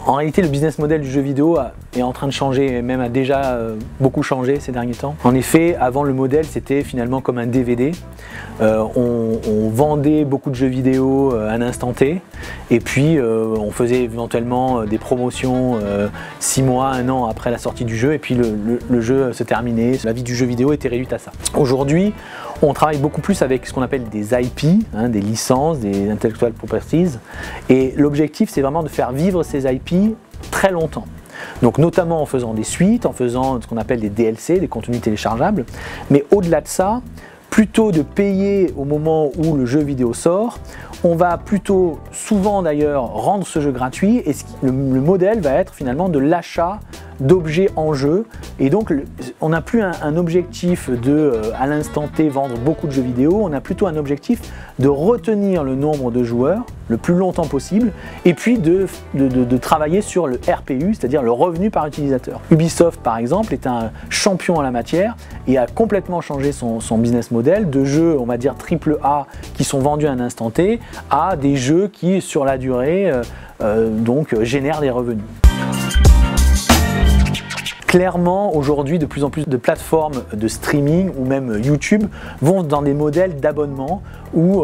En réalité, le business model du jeu vidéo est en train de changer, et même a déjà beaucoup changé ces derniers temps. En effet, avant le modèle, c'était finalement comme un DVD. On vendait beaucoup de jeux vidéo à un instant T, et puis on faisait éventuellement des promotions 6 mois, 1 an après la sortie du jeu, et puis le jeu se terminait. La vie du jeu vidéo était réduite à ça. Aujourd'hui, on travaille beaucoup plus avec ce qu'on appelle des IP, des licences, des intellectual properties, et l'objectif c'est vraiment de faire vivre ces IP très longtemps. Donc notamment en faisant des suites, en faisant ce qu'on appelle des DLC, des contenus téléchargeables, mais au-delà de ça, plutôt de payer au moment où le jeu vidéo sort, on va plutôt souvent d'ailleurs rendre ce jeu gratuit, et le modèle va être finalement de l'achat d'objets en jeu, et donc on n'a plus un objectif de à l'instant T vendre beaucoup de jeux vidéo, on a plutôt un objectif de retenir le nombre de joueurs le plus longtemps possible, et puis de travailler sur le RPU, c'est-à-dire le revenu par utilisateur. Ubisoft par exemple est un champion en la matière et a complètement changé son business model de jeux, on va dire AAA, qui sont vendus à un instant T, à des jeux qui sur la durée donc génèrent des revenus. Clairement, aujourd'hui, de plus en plus de plateformes de streaming ou même YouTube vont dans des modèles d'abonnement où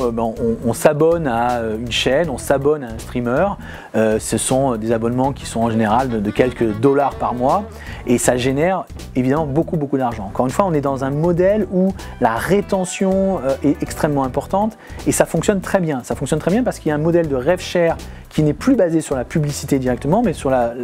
on s'abonne à une chaîne, on s'abonne à un streamer. Ce sont des abonnements qui sont en général de quelques dollars par mois, et ça génère évidemment beaucoup d'argent. Encore une fois, on est dans un modèle où la rétention est extrêmement importante, et ça fonctionne très bien. Ça fonctionne très bien parce qu'il y a un modèle de rev share qui n'est plus basé sur la publicité directement, mais sur la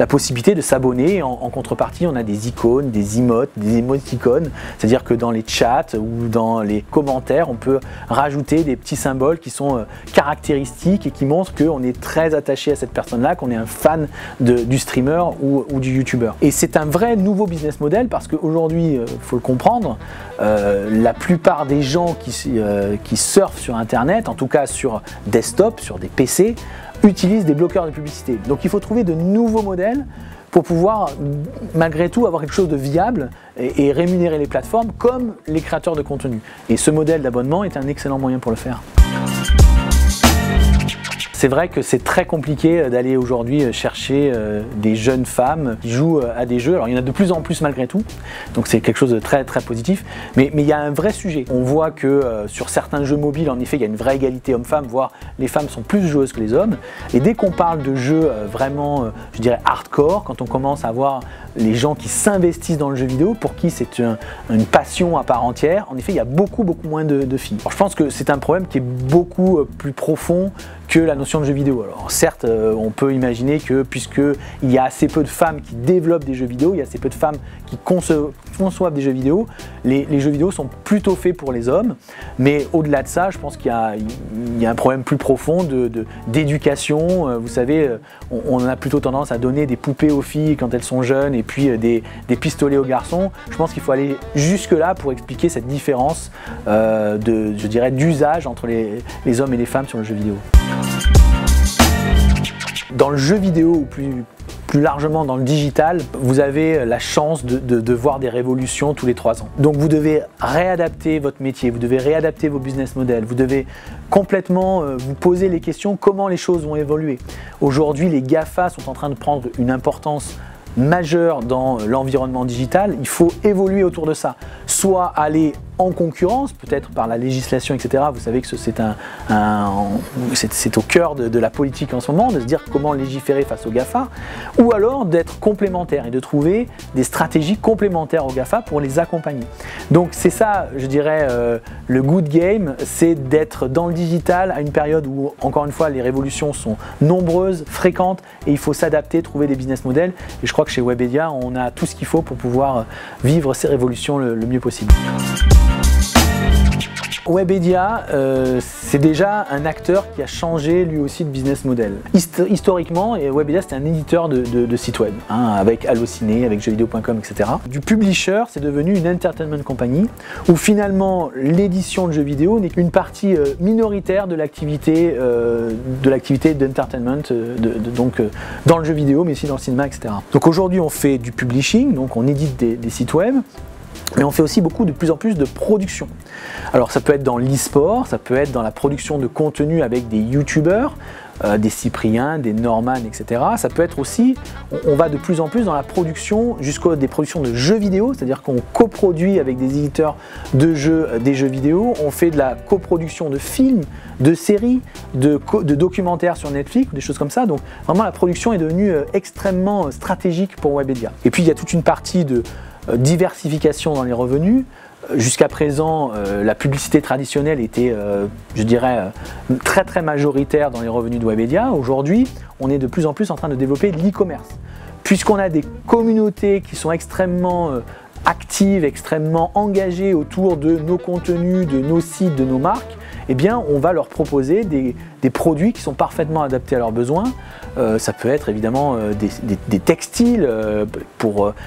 possibilité de s'abonner. En contrepartie, on a des icônes, des emotes, des émoticônes, c'est-à-dire que dans les chats ou dans les commentaires, on peut rajouter des petits symboles qui sont caractéristiques et qui montrent qu'on est très attaché à cette personne-là, qu'on est un fan du streamer ou du youtubeur. Et c'est un vrai nouveau business model parce qu'aujourd'hui, il faut le comprendre, la plupart des gens qui surfent sur Internet, en tout cas sur desktop, sur des PC, utilisent des bloqueurs de publicité. Donc il faut trouver de nouveaux modèles pour pouvoir malgré tout avoir quelque chose de viable et rémunérer les plateformes comme les créateurs de contenu. Et ce modèle d'abonnement est un excellent moyen pour le faire. C'est vrai que c'est très compliqué d'aller aujourd'hui chercher des jeunes femmes qui jouent à des jeux. Alors il y en a de plus en plus malgré tout, donc c'est quelque chose de très positif. Mais il y a un vrai sujet. On voit que sur certains jeux mobiles, en effet, il y a une vraie égalité homme-femme, voire les femmes sont plus joueuses que les hommes. Et dès qu'on parle de jeux vraiment, je dirais hardcore, quand on commence à voir les gens qui s'investissent dans le jeu vidéo, pour qui c'est une passion à part entière, en effet, il y a beaucoup moins de filles. Alors, je pense que c'est un problème qui est beaucoup plus profond que la notion de jeu vidéo. Alors certes, on peut imaginer que puisqu'il y a assez peu de femmes qui développent des jeux vidéo, il y a assez peu de femmes qui conçoivent des jeux vidéo, les jeux vidéo sont plutôt faits pour les hommes, mais au-delà de ça, je pense qu'il y a un problème plus profond d'éducation. Vous savez, on a plutôt tendance à donner des poupées aux filles quand elles sont jeunes et puis des pistolets aux garçons. Je pense qu'il faut aller jusque-là pour expliquer cette différence je dirais, d'usage entre les hommes et les femmes sur le jeu vidéo. Dans le jeu vidéo, ou plus largement dans le digital, vous avez la chance de voir des révolutions tous les 3 ans. Donc vous devez réadapter votre métier, vous devez réadapter vos business models, vous devez complètement vous poser les questions comment les choses vont évoluer. Aujourd'hui, les GAFA sont en train de prendre une importance majeure dans l'environnement digital. Il faut évoluer autour de ça, soit aller en concurrence, peut-être par la législation, etc. Vous savez que c'est au cœur de la politique en ce moment, de se dire comment légiférer face aux GAFA, ou alors d'être complémentaire et de trouver des stratégies complémentaires aux GAFA pour les accompagner. Donc c'est ça, je dirais, le good game, c'est d'être dans le digital à une période où, encore une fois, les révolutions sont nombreuses, fréquentes, et il faut s'adapter, trouver des business models. Et je crois que chez Webedia, on a tout ce qu'il faut pour pouvoir vivre ces révolutions le mieux possible. Webedia, c'est déjà un acteur qui a changé lui aussi de business model. Historiquement, Webedia c'était un éditeur de sites web, hein, avec Allociné, avec jeuxvideo.com, etc. Du publisher, c'est devenu une entertainment company, où finalement l'édition de jeux vidéo n'est qu'une partie minoritaire de l'activité d'entertainment, donc dans le jeu vidéo, mais aussi dans le cinéma, etc. Donc aujourd'hui, on fait du publishing, donc on édite des sites web. Mais on fait aussi de plus en plus de production. Alors ça peut être dans l'e-sport, ça peut être dans la production de contenu avec des youtubeurs, des Cyprien, des Norman, etc. Ça peut être aussi, on va de plus en plus dans la production, jusqu'à des productions de jeux vidéo, c'est-à-dire qu'on coproduit avec des éditeurs de jeux, des jeux vidéo, on fait de la coproduction de films, de séries, de documentaires sur Netflix, des choses comme ça. Donc vraiment la production est devenue extrêmement stratégique pour Webedia. Et puis il y a toute une partie de diversification dans les revenus. Jusqu'à présent, la publicité traditionnelle était, je dirais, très majoritaire dans les revenus de Webedia. Aujourd'hui, on est de plus en plus en train de développer l'e-commerce. Puisqu'on a des communautés qui sont extrêmement actives, extrêmement engagées autour de nos contenus, de nos sites, de nos marques, eh bien, on va leur proposer des produits qui sont parfaitement adaptés à leurs besoins. Ça peut être évidemment des textiles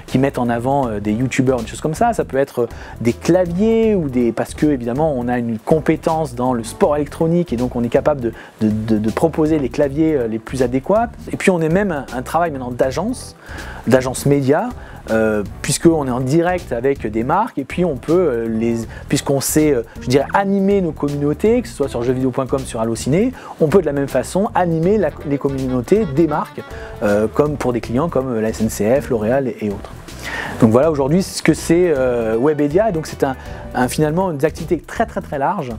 qui mettent en avant des youtubeurs, des choses comme ça. Ça peut être des claviers parce que évidemment on a une compétence dans le sport électronique et donc on est capable de proposer les claviers les plus adéquats. Et puis on est même un travail maintenant d'agence média. Puisqu'on est en direct avec des marques et puis on peut, puisqu'on sait, je dirais, animer nos communautés, que ce soit sur jeuxvideo.com, sur Allociné, on peut de la même façon animer les communautés des marques, comme pour des clients comme la SNCF, L'Oréal et autres. Donc voilà aujourd'hui ce que c'est Webedia, donc c'est finalement des activités très larges,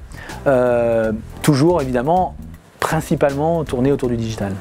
toujours évidemment principalement tournées autour du digital.